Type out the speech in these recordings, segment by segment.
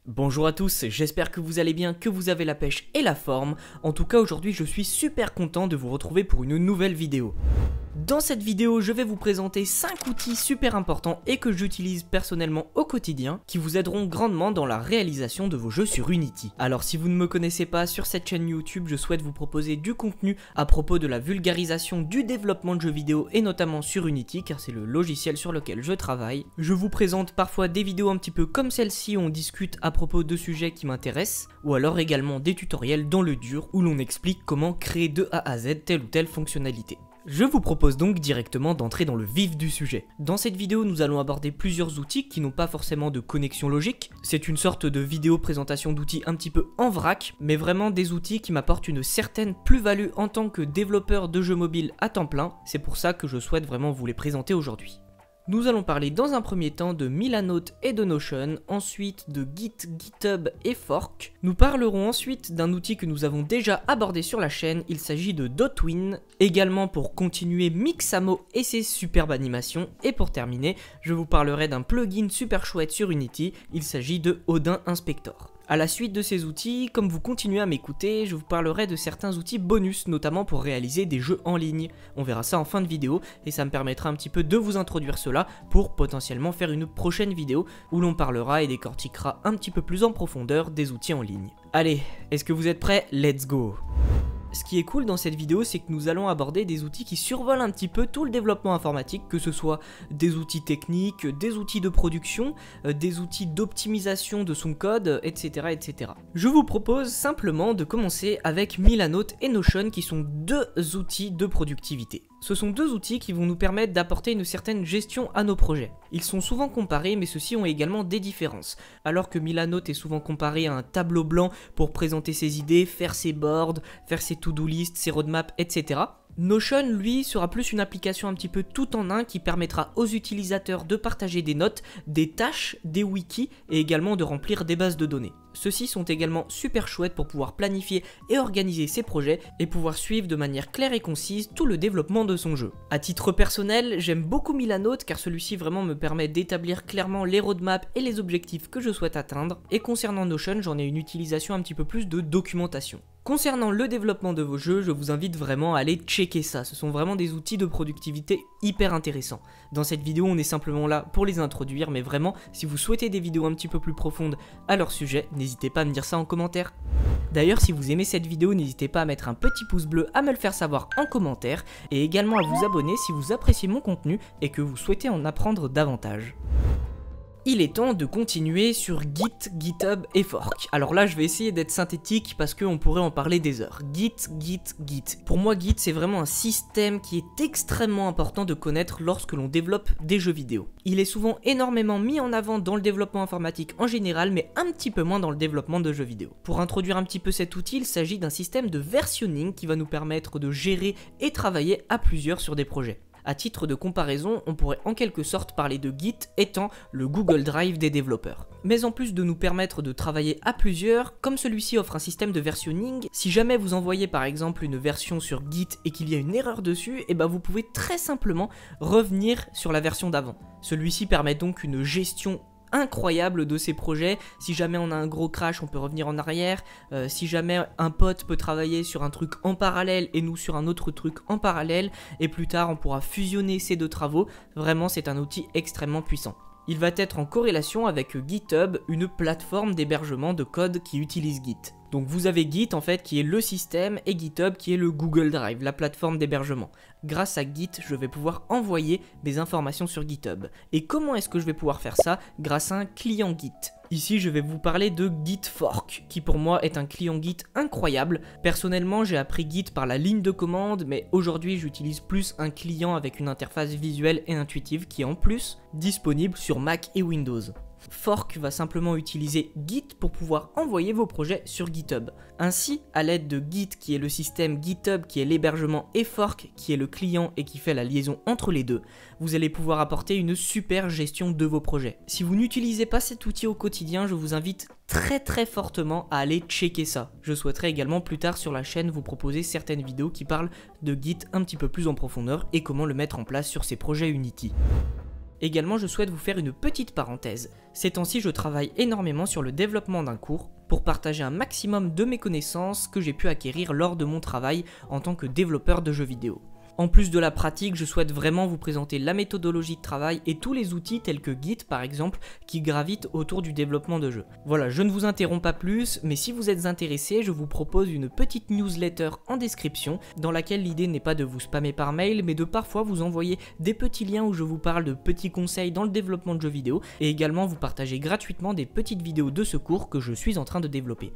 Bonjour à tous, j'espère que vous allez bien, que vous avez la pêche et la forme. En tout cas aujourd'hui je suis super content de vous retrouver pour une nouvelle vidéo. Dans cette vidéo je vais vous présenter 5 outils super importants et que j'utilise personnellement au quotidien qui vous aideront grandement dans la réalisation de vos jeux sur Unity. Alors si vous ne me connaissez pas, sur cette chaîne YouTube je souhaite vous proposer du contenu à propos de la vulgarisation du développement de jeux vidéo et notamment sur Unity car c'est le logiciel sur lequel je travaille. Je vous présente parfois des vidéos un petit peu comme celle-ci où on discute à propos de sujets qui m'intéressent ou alors également des tutoriels dans le dur où l'on explique comment créer de A à Z telle ou telle fonctionnalité. Je vous propose donc directement d'entrer dans le vif du sujet. Dans cette vidéo, nous allons aborder plusieurs outils qui n'ont pas forcément de connexion logique. C'est une sorte de vidéo présentation d'outils un petit peu en vrac, mais vraiment des outils qui m'apportent une certaine plus-value en tant que développeur de jeux mobiles à temps plein. C'est pour ça que je souhaite vraiment vous les présenter aujourd'hui. Nous allons parler dans un premier temps de Milanote et de Notion, ensuite de Git, GitHub et Fork. Nous parlerons ensuite d'un outil que nous avons déjà abordé sur la chaîne, il s'agit de Dotwin, également pour continuer Mixamo et ses superbes animations, et pour terminer, je vous parlerai d'un plugin super chouette sur Unity, il s'agit de Odin Inspector. A la suite de ces outils, comme vous continuez à m'écouter, je vous parlerai de certains outils bonus, notamment pour réaliser des jeux en ligne. On verra ça en fin de vidéo, et ça me permettra un petit peu de vous introduire cela pour potentiellement faire une prochaine vidéo où l'on parlera et décortiquera un petit peu plus en profondeur des outils en ligne. Allez, est-ce que vous êtes prêts? Let's go! Ce qui est cool dans cette vidéo, c'est que nous allons aborder des outils qui survolent un petit peu tout le développement informatique, que ce soit des outils techniques, des outils de production, des outils d'optimisation de son code, etc., etc. Je vous propose simplement de commencer avec Milanote et Notion qui sont deux outils de productivité. Ce sont deux outils qui vont nous permettre d'apporter une certaine gestion à nos projets. Ils sont souvent comparés, mais ceux-ci ont également des différences. Alors que Milanote est souvent comparé à un tableau blanc pour présenter ses idées, faire ses boards, faire ses to-do list, ses roadmaps, etc. Notion, lui, sera plus une application un petit peu tout en un qui permettra aux utilisateurs de partager des notes, des tâches, des wikis et également de remplir des bases de données. Ceux-ci sont également super chouettes pour pouvoir planifier et organiser ses projets et pouvoir suivre de manière claire et concise tout le développement de son jeu. À titre personnel, j'aime beaucoup Milanote car celui-ci vraiment me permet d'établir clairement les roadmaps et les objectifs que je souhaite atteindre, et concernant Notion, j'en ai une utilisation un petit peu plus de documentation. Concernant le développement de vos jeux, je vous invite vraiment à aller checker ça, ce sont vraiment des outils de productivité hyper intéressants. Dans cette vidéo, on est simplement là pour les introduire, mais vraiment, si vous souhaitez des vidéos un petit peu plus profondes à leur sujet, n'hésitez pas à me dire ça en commentaire. D'ailleurs, si vous aimez cette vidéo, n'hésitez pas à mettre un petit pouce bleu, à me le faire savoir en commentaire, et également à vous abonner si vous appréciez mon contenu et que vous souhaitez en apprendre davantage. Il est temps de continuer sur Git, GitHub et Fork. Alors là, je vais essayer d'être synthétique parce qu'on pourrait en parler des heures. Git. Pour moi, Git, c'est vraiment un système qui est extrêmement important de connaître lorsque l'on développe des jeux vidéo. Il est souvent énormément mis en avant dans le développement informatique en général, mais un petit peu moins dans le développement de jeux vidéo. Pour introduire un petit peu cet outil, il s'agit d'un système de versionning qui va nous permettre de gérer et travailler à plusieurs sur des projets. À titre de comparaison, on pourrait en quelque sorte parler de Git étant le Google Drive des développeurs. Mais en plus de nous permettre de travailler à plusieurs, comme celui-ci offre un système de versionning, si jamais vous envoyez par exemple une version sur Git et qu'il y a une erreur dessus, et ben vous pouvez très simplement revenir sur la version d'avant. Celui-ci permet donc une gestion incroyable de ces projets. Si jamais on a un gros crash, on peut revenir en arrière. Si jamais un pote peut travailler sur un truc en parallèle et nous sur un autre truc en parallèle, et plus tard on pourra fusionner ces deux travaux. Vraiment, c'est un outil extrêmement puissant. Il va être en corrélation avec GitHub, une plateforme d'hébergement de code qui utilise Git. Donc vous avez Git en fait qui est le système et GitHub qui est le Google Drive, la plateforme d'hébergement. Grâce à Git, je vais pouvoir envoyer mes informations sur GitHub. Et comment est-ce que je vais pouvoir faire ça? Grâce à un client Git. Ici, je vais vous parler de GitFork, qui pour moi est un client Git incroyable. Personnellement, j'ai appris Git par la ligne de commande, mais aujourd'hui, j'utilise plus un client avec une interface visuelle et intuitive qui est en plus disponible sur Mac et Windows. Fork va simplement utiliser Git pour pouvoir envoyer vos projets sur GitHub. Ainsi, à l'aide de Git qui est le système, GitHub qui est l'hébergement et Fork qui est le client et qui fait la liaison entre les deux, vous allez pouvoir apporter une super gestion de vos projets. Si vous n'utilisez pas cet outil au quotidien, je vous invite très fortement à aller checker ça. Je souhaiterais également plus tard sur la chaîne vous proposer certaines vidéos qui parlent de Git un petit peu plus en profondeur et comment le mettre en place sur ces projets Unity. Également, je souhaite vous faire une petite parenthèse. Ces temps-ci, je travaille énormément sur le développement d'un cours pour partager un maximum de mes connaissances que j'ai pu acquérir lors de mon travail en tant que développeur de jeux vidéo. En plus de la pratique, je souhaite vraiment vous présenter la méthodologie de travail et tous les outils tels que Git par exemple qui gravitent autour du développement de jeux. Voilà, je ne vous interromps pas plus, mais si vous êtes intéressé, je vous propose une petite newsletter en description dans laquelle l'idée n'est pas de vous spammer par mail, mais de parfois vous envoyer des petits liens où je vous parle de petits conseils dans le développement de jeux vidéo et également vous partager gratuitement des petites vidéos de ce cours que je suis en train de développer.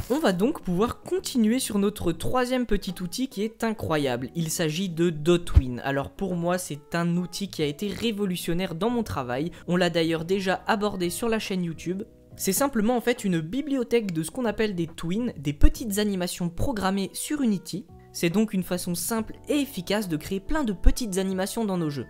On va donc pouvoir continuer sur notre troisième petit outil qui est incroyable. Il s'agit de Dotwin. Alors pour moi c'est un outil qui a été révolutionnaire dans mon travail, on l'a d'ailleurs déjà abordé sur la chaîne YouTube. C'est simplement en fait une bibliothèque de ce qu'on appelle des twins, des petites animations programmées sur Unity. C'est donc une façon simple et efficace de créer plein de petites animations dans nos jeux.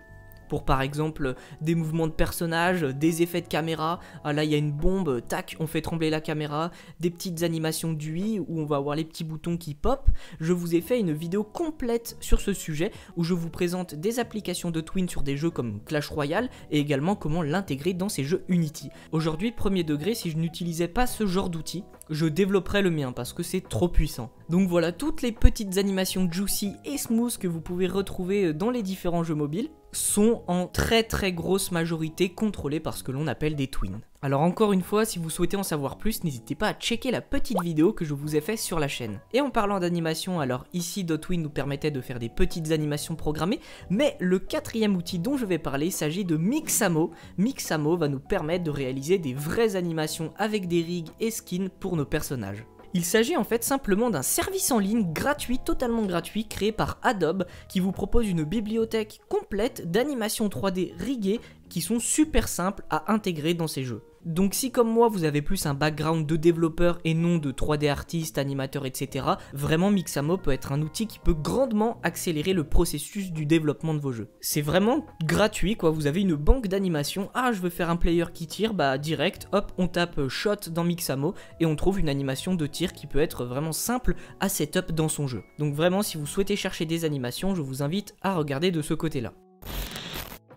Pour par exemple des mouvements de personnages, des effets de caméra, ah là il y a une bombe, tac, on fait trembler la caméra, des petites animations d'UI où on va avoir les petits boutons qui pop. Je vous ai fait une vidéo complète sur ce sujet où je vous présente des applications de Twin sur des jeux comme Clash Royale et également comment l'intégrer dans ces jeux Unity. Aujourd'hui, premier degré, si je n'utilisais pas ce genre d'outil, je développerais le mien parce que c'est trop puissant. Donc voilà, toutes les petites animations juicy et smooth que vous pouvez retrouver dans les différents jeux mobiles sont en très grosse majorité contrôlées par ce que l'on appelle des twins. Alors encore une fois, si vous souhaitez en savoir plus, n'hésitez pas à checker la petite vidéo que je vous ai faite sur la chaîne. Et en parlant d'animation, alors ici Dotwin nous permettait de faire des petites animations programmées, mais le quatrième outil dont je vais parler s'agit de Mixamo. Mixamo va nous permettre de réaliser des vraies animations avec des rigs et skins pour nos personnages. Il s'agit en fait simplement d'un service en ligne gratuit, totalement gratuit, créé par Adobe, qui vous propose une bibliothèque complète d'animations 3D riguées qui sont super simples à intégrer dans ces jeux. Donc si comme moi vous avez plus un background de développeur et non de 3D artiste, animateur, etc., vraiment Mixamo peut être un outil qui peut grandement accélérer le processus du développement de vos jeux. C'est vraiment gratuit quoi, vous avez une banque d'animation, ah je veux faire un player qui tire, bah direct, hop, on tape shot dans Mixamo et on trouve une animation de tir qui peut être vraiment simple à setup dans son jeu. Donc vraiment si vous souhaitez chercher des animations, je vous invite à regarder de ce côté-là.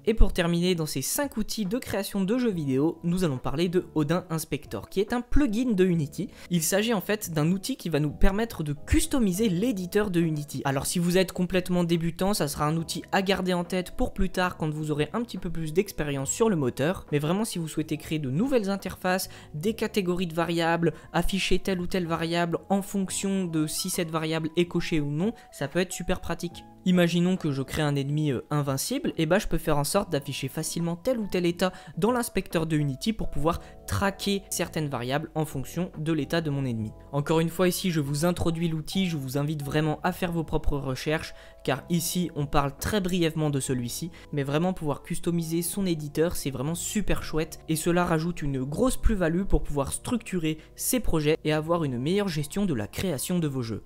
Et pour terminer, dans ces 5 outils de création de jeux vidéo, nous allons parler de Odin Inspector, qui est un plugin de Unity. Il s'agit en fait d'un outil qui va nous permettre de customiser l'éditeur de Unity. Alors si vous êtes complètement débutant, ça sera un outil à garder en tête pour plus tard quand vous aurez un petit peu plus d'expérience sur le moteur. Mais vraiment si vous souhaitez créer de nouvelles interfaces, des catégories de variables, afficher telle ou telle variable en fonction de si cette variable est cochée ou non, ça peut être super pratique. Imaginons que je crée un ennemi invincible, et bah je peux faire en sorte d'afficher facilement tel ou tel état dans l'inspecteur de Unity pour pouvoir traquer certaines variables en fonction de l'état de mon ennemi. Encore une fois ici je vous introduis l'outil, je vous invite vraiment à faire vos propres recherches car ici on parle très brièvement de celui-ci, mais vraiment pouvoir customiser son éditeur c'est vraiment super chouette et cela rajoute une grosse plus-value pour pouvoir structurer ses projets et avoir une meilleure gestion de la création de vos jeux.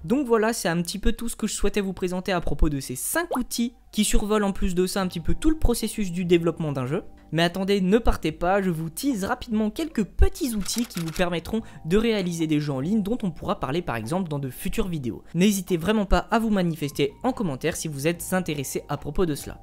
Donc voilà, c'est un petit peu tout ce que je souhaitais vous présenter à propos de ces 5 outils qui survolent en plus de ça un petit peu tout le processus du développement d'un jeu. Mais attendez, ne partez pas, je vous tease rapidement quelques petits outils qui vous permettront de réaliser des jeux en ligne dont on pourra parler par exemple dans de futures vidéos. N'hésitez vraiment pas à vous manifester en commentaire si vous êtes intéressé à propos de cela.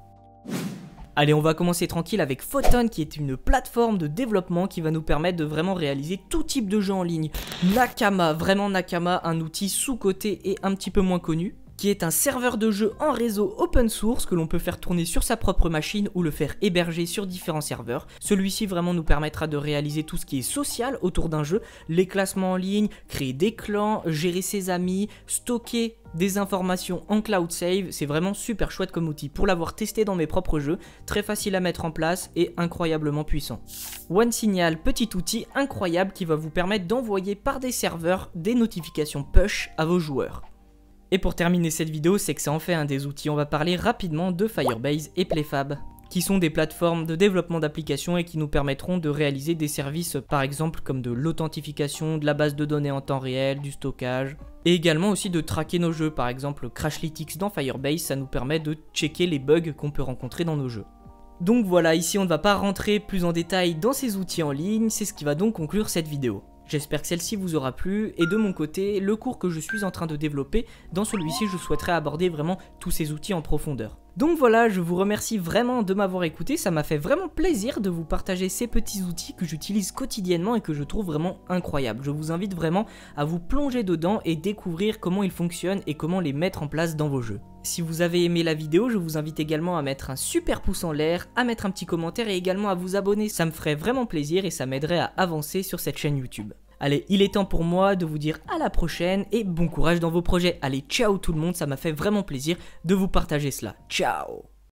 Allez, on va commencer tranquille avec Photon qui est une plateforme de développement qui va nous permettre de vraiment réaliser tout type de jeux en ligne. Nakama, vraiment Nakama, un outil sous-coté et un petit peu moins connu, qui est un serveur de jeu en réseau open source que l'on peut faire tourner sur sa propre machine ou le faire héberger sur différents serveurs. Celui-ci vraiment nous permettra de réaliser tout ce qui est social autour d'un jeu, les classements en ligne, créer des clans, gérer ses amis, stocker des informations en cloud save, c'est vraiment super chouette comme outil. Pour l'avoir testé dans mes propres jeux, très facile à mettre en place et incroyablement puissant. OneSignal, petit outil incroyable qui va vous permettre d'envoyer par des serveurs des notifications push à vos joueurs. Et pour terminer cette vidéo, c'est que ça en fait un des outils, on va parler rapidement de Firebase et PlayFab, qui sont des plateformes de développement d'applications et qui nous permettront de réaliser des services par exemple comme de l'authentification, de la base de données en temps réel, du stockage, et également aussi de traquer nos jeux, par exemple Crashlytics dans Firebase, ça nous permet de checker les bugs qu'on peut rencontrer dans nos jeux. Donc voilà, ici on ne va pas rentrer plus en détail dans ces outils en ligne, c'est ce qui va donc conclure cette vidéo. J'espère que celle-ci vous aura plu et de mon côté, le cours que je suis en train de développer, dans celui-ci je souhaiterais aborder vraiment tous ces outils en profondeur. Donc voilà, je vous remercie vraiment de m'avoir écouté, ça m'a fait vraiment plaisir de vous partager ces petits outils que j'utilise quotidiennement et que je trouve vraiment incroyables. Je vous invite vraiment à vous plonger dedans et découvrir comment ils fonctionnent et comment les mettre en place dans vos jeux. Si vous avez aimé la vidéo, je vous invite également à mettre un super pouce en l'air, à mettre un petit commentaire et également à vous abonner, ça me ferait vraiment plaisir et ça m'aiderait à avancer sur cette chaîne YouTube. Allez, il est temps pour moi de vous dire à la prochaine et bon courage dans vos projets. Allez, ciao tout le monde, ça m'a fait vraiment plaisir de vous partager cela. Ciao!